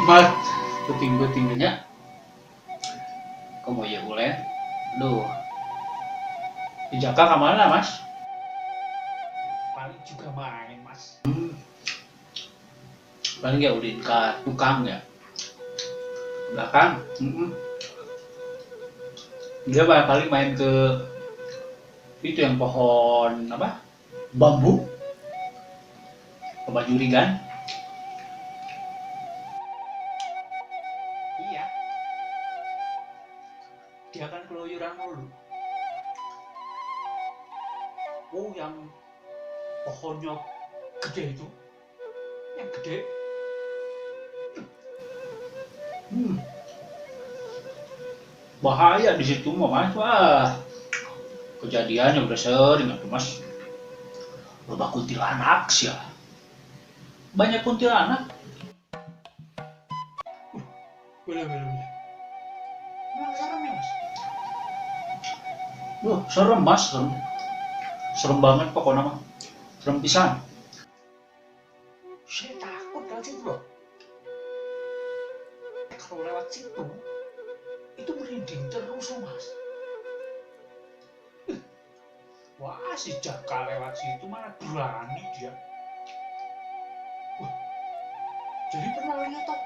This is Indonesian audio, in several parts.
Mas, beting-betingnya. Kamu ya boleh. Duh, di Jakarta kemana mas? Paling juga main mas. Paling ya udah ke tukang ya. Belakang. Dia paling main ke itu yang pohon apa? Bambu. Bajuri kan? Iya, dia kan keluyuran mulu. Oh, yang pohonnya gede itu, yang gede. Bahaya di situ mah mas. Wah, kejadiannya udah sering tuh mas. Loba kuntilanak sih ya. Banyak kuntilanak. Boleh. Emang serem ya mas? Loh, serem mas, serem. Serem banget pokoknya mah. Serem pisan. Saya takut kalau situ loh. Kalau lewat situ, itu merinding terus loh mas. Wah, si Jaka lewat situ mana berani dia. Wah, jadi pernah lihat toh?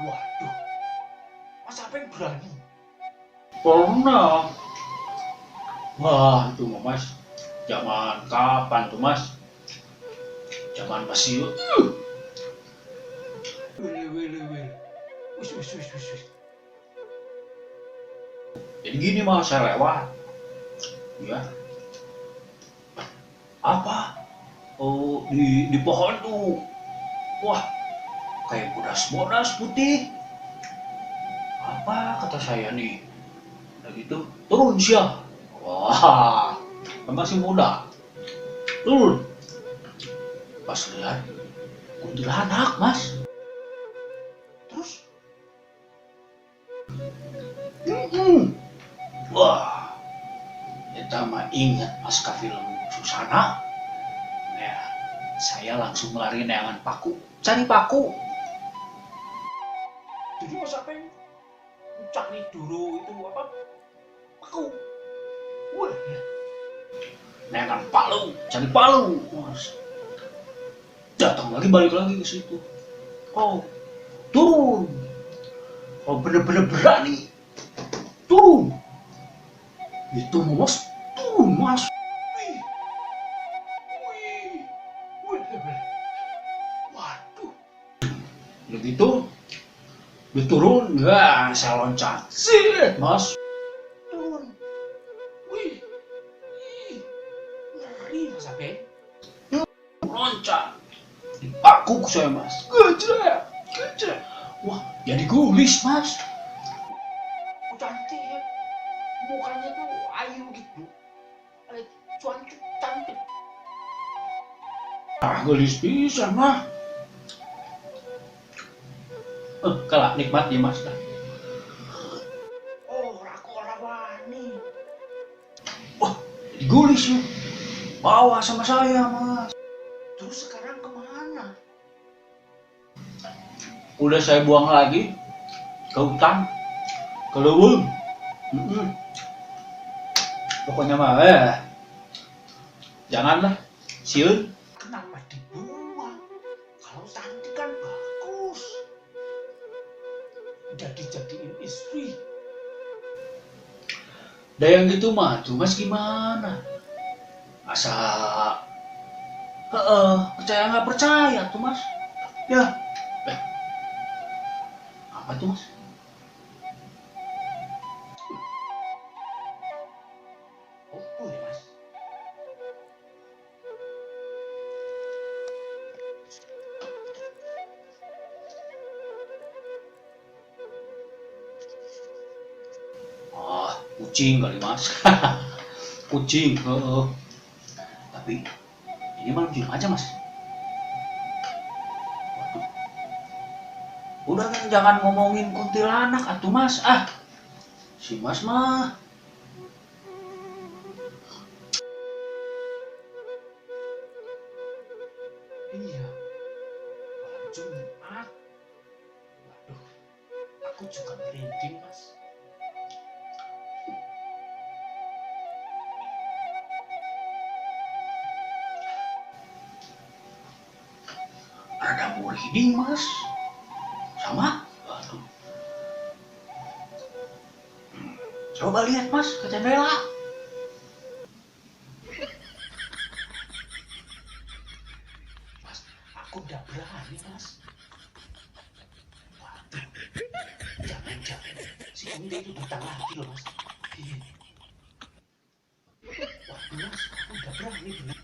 Waduh, mas apa yang berani? Pernah. Wah, itu mah mas. Zaman kapan tuh mas? Zaman masih. Wih. Wis. Jadi gini mas, saya lewat. Ya. Apa? Oh, di pohon tuh. Wah, kayak bodas-bodas putih. Apa kata saya nih? Udah gitu, turun siya. Wah, kan masih muda. Turun. Pas lihat, kuntilanak mas. Terus, Wah, kita mah ingat pas ke film Susana. Nah, saya langsung lari neangan paku. Cari paku. jadi mas apa yang cari dulu itu apa? Aku. Wah, Neangan palu. Cari palu. Mas. Datang lagi, balik lagi ke situ. Oh, turun. Oh, bener-bener berani. Turun. Itu mas, turun mas. wih, wih, wih. Waduh, Begitu, dia turun, ya saya loncat. Sih, mas. turun. Wih, ih, ngeri mas apa? Loncat. Dipaku saya mas. Gejrek. Wah, jadi gulis mas. Oh, cantik ya. Mukanya tuh ayu gitu. Cantik. Ah, gulis bisa mah. Kalah nikmat ya mas. Oh, aku orang wani. Wah, jadi gulis ya. Bawa sama saya mas. Terus sekarang kemana? Udah saya buang lagi ke hutan, ke leuweung. Pokoknya mah, janganlah, sieun. Kenapa dibuang? Kalau cantik kan bagus. Udah dijadiin istri. Dah yang gitu mah, tuh mas gimana? Asa, percaya nggak percaya tuh mas? Ya, eh, apa tuh mas? Oh, ya mas. Oh, kucing kali mas. Kucing, tapi ini malam Jumat aja mas. Waduh, udah kan jangan ngomongin kuntilanak atuh mas. Ah, si mas mah. Iya, malam Jumat. Aku juga merinding, Mas. Rada merinding, Mas. Sama? Waduh. Coba lihat, Mas, ke jendela. Mas, aku udah berani, Mas. Waduh, jangan-jangan si Kunti itu datang lagi loh, Mas. Iya. Waduh, Mas, aku udah berani bener.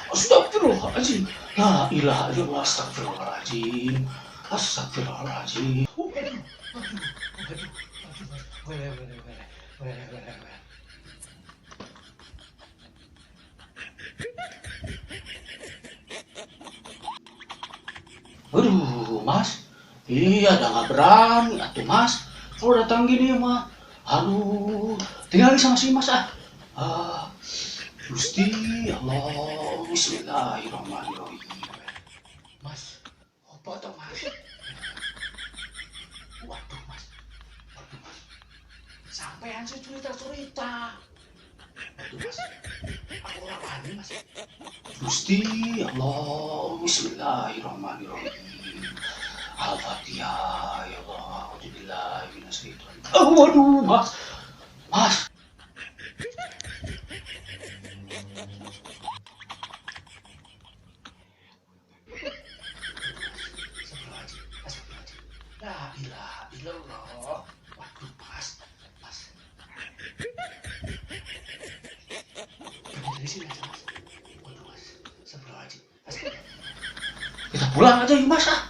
Astagfirullahaladzim. La ilaha illallah. Astagfirullahaladzim. Astagfirullahaladzim. Waduh, waduh, Mas. Wele. Aduh, Mas. Iya, udah gak berani atuh, Mas. Kalau datang gini mah, aduh, tinggalin sama si Mas ah. Ah, Gusti Allah, Bismillahirrahmanirrahim. Mas, apa tuh, Mas? Waduh, Mas. Sampean sih cerita-cerita. Waduh, Mas. Aku ora wani, Mas. Gusti Allah, Bismillahirrahmanirrahim. Al-Fatihah, ya Allah, Alhamdulillah, oh, waduh, Mas. Mas. La ilaha illallah. Waduh, Mas. Pergi dari sini aja, Mas. Waduh, Mas. Astagfirullahaladzim. Kita pulang aja yuk, Mas ah.